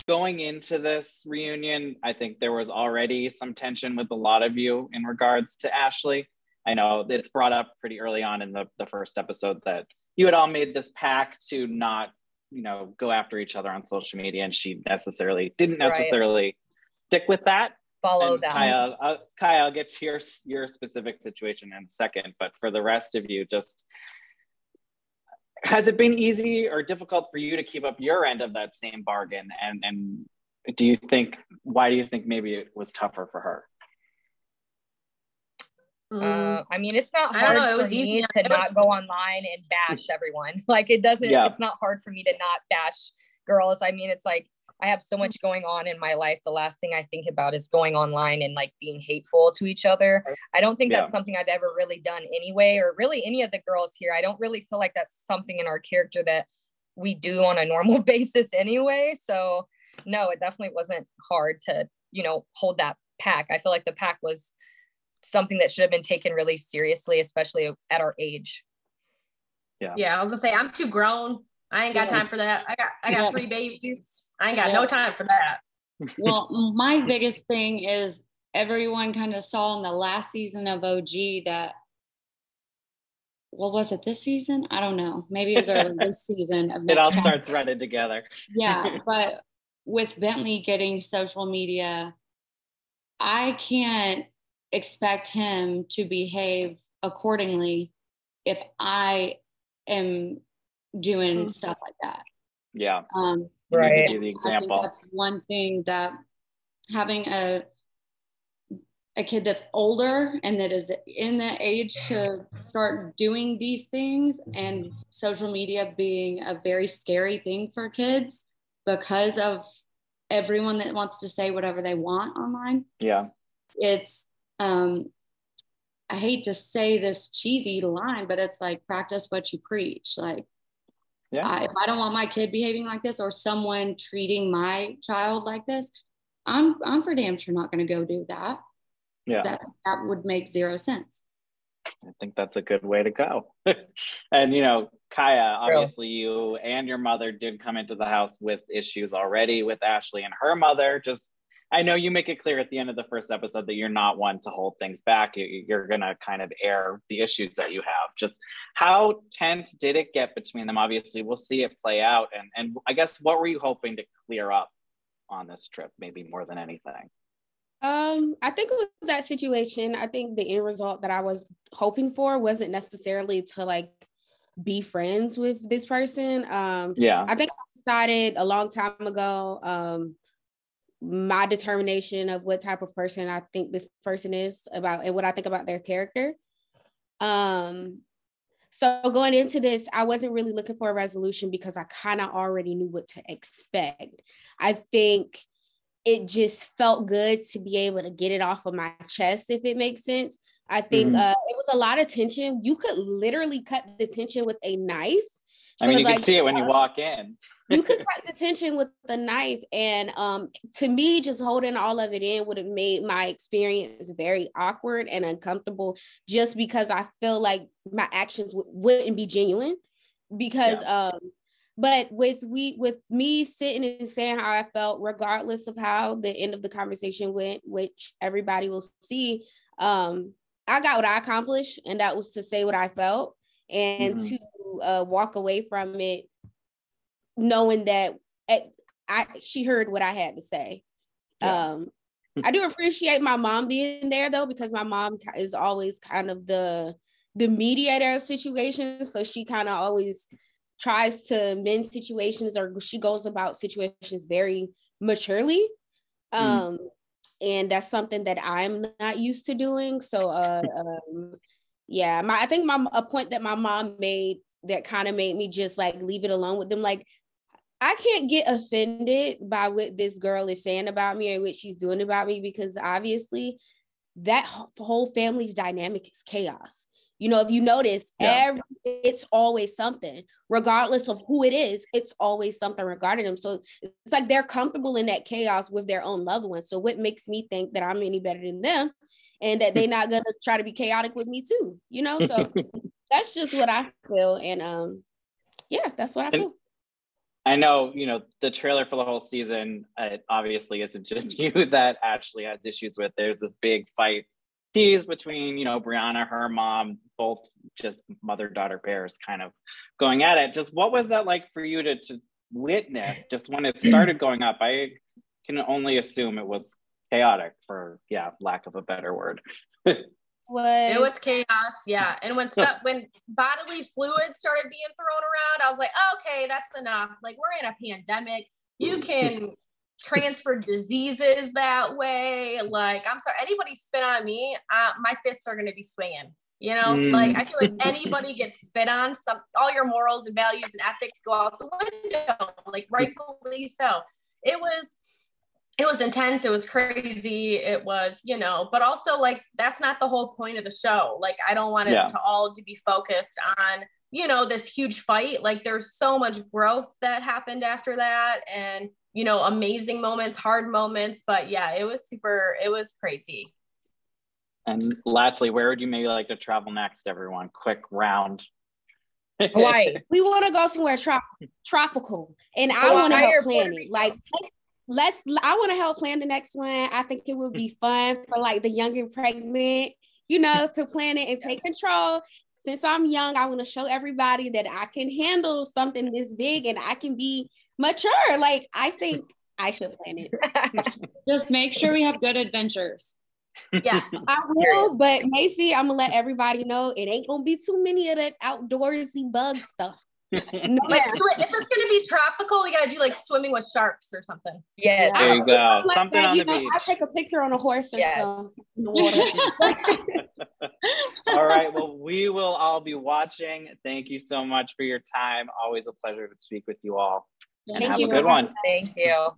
going into this reunion, I think there was already some tension with a lot of you in regards to Ashley. I know it's brought up pretty early on in the first episode that you had all made this pact to not, go after each other on social media, and she didn't necessarily stick with that. Follow and that. Kyle, I'll get to your specific situation in a second, but for the rest of you, just has it been easy or difficult for you to keep up your end of that same bargain? And why do you think maybe it was tougher for her? I mean, it's not hard for me to not go online and bash everyone. Like, it's not hard for me to not bash girls. I mean, it's like, I have so much going on in my life. The last thing I think about is going online and like being hateful to each other. I don't think that's something I've ever really done anyway, or really any of the girls here. I don't really feel like that's something in our character that we do on a normal basis anyway. So no, it definitely wasn't hard to, hold that pack. I feel like the pack was something that should have been taken really seriously, especially at our age. Yeah, I was gonna say, I'm too grown. I ain't got time for that. I got 3 babies. I ain't got no time for that. Well, my biggest thing is everyone kind of saw in the last season of OG that, what was it, this season? I don't know. Maybe it was early this season. It all starts running together. Yeah, but with Bentley getting social media, I can't expect him to behave accordingly if I am doing stuff like that. Yeah. Right. Give the example. I think that's one thing, that having a kid that's older and that is in the age to start doing these things, and social media being a very scary thing for kids because of everyone that wants to say whatever they want online. Yeah. It's I hate to say this cheesy line, but it's like, practice what you preach. Like, if I don't want my kid behaving like this, or someone treating my child like this, I'm for damn sure not going to go do that. Yeah. That would make zero sense. I think that's a good way to go. And, Kaya, obviously you and your mother did come into the house with issues already with Ashley and her mother. I know you make it clear at the end of the first episode that you're not one to hold things back. You're going to kind of air the issues that you have. Just how tense did it get between them? Obviously, we'll see it play out. And I guess, what were you hoping to clear up on this trip, maybe more than anything? I think with that situation, I think the end result that I was hoping for wasn't necessarily to like be friends with this person. I think I decided a long time ago, my determination of what type of person I think this person is about and what I think about their character. So going into this, I wasn't really looking for a resolution because I kind of already knew what to expect. I think it just felt good to be able to get it off of my chest, if it makes sense. I think it was a lot of tension. You could literally cut the tension with a knife. I mean, you can see it when you walk in. You could cut the tension with the knife. And to me, just holding all of it in would have made my experience very awkward and uncomfortable, just because I feel like my actions wouldn't be genuine. Because, but with me sitting and saying how I felt, regardless of how the end of the conversation went, which everybody will see, I got what I accomplished, and that was to say what I felt and to walk away from it knowing that she heard what I had to say. I do appreciate my mom being there though, because my mom is always kind of the mediator of situations. So she kind of always tries to mend situations, or she goes about situations very maturely. And that's something that I'm not used to doing. So I think a point that my mom made that kind of made me just like leave it alone with them. Like, I can't get offended by what this girl is saying about me or what she's doing about me, because obviously that whole family's dynamic is chaos. If you notice, it's always something, regardless of who it is, it's always something regarding them. So it's like they're comfortable in that chaos with their own loved ones. So what makes me think that I'm any better than them and that they're not going to try to be chaotic with me too, So that's just what I feel. And that's what I feel. I know, the trailer for the whole season, it obviously isn't just you that Ashley has issues with. There's this big fight tease between, Briana, her mom, both just mother-daughter pairs kind of going at it. Just what was that like for you to witness just when it started going up? I can only assume it was chaotic, for lack of a better word. It was chaos, yeah. And when bodily fluids started being thrown around, I was like, okay, that's enough. Like, we're in a pandemic. You can transfer diseases that way. Like, I'm sorry, anybody spit on me, my fists are going to be swinging. Like, I feel like anybody gets spit on, all your morals and values and ethics go out the window, like rightfully so. It was intense. It was crazy. It was, but also like, that's not the whole point of the show. Like, I don't want it to all to be focused on, this huge fight. Like, there's so much growth that happened after that, and, amazing moments, hard moments, but it was crazy. And lastly, where would you maybe like to travel next, everyone? Quick round. Hawaii. We want to go somewhere tropical, and I want to help plan it. Like, I want to help plan the next one. I think it would be fun for like the young and pregnant, to plan it and take control. Since I'm young, I want to show everybody that I can handle something this big and I can be mature. Like, I think I should plan it. Just make sure we have good adventures. Yeah, I will, but Macy, I'm gonna let everybody know it ain't gonna be too many of that outdoorsy bug stuff. No, like, if it's gonna be tropical, we gotta do like swimming with sharks or something. Yes, there you go. Like something that, on the beach. I'll take a picture on a horse or something in the water. All right. Well, we will all be watching. Thank you so much for your time. Always a pleasure to speak with you all. And have a good one. Thank you.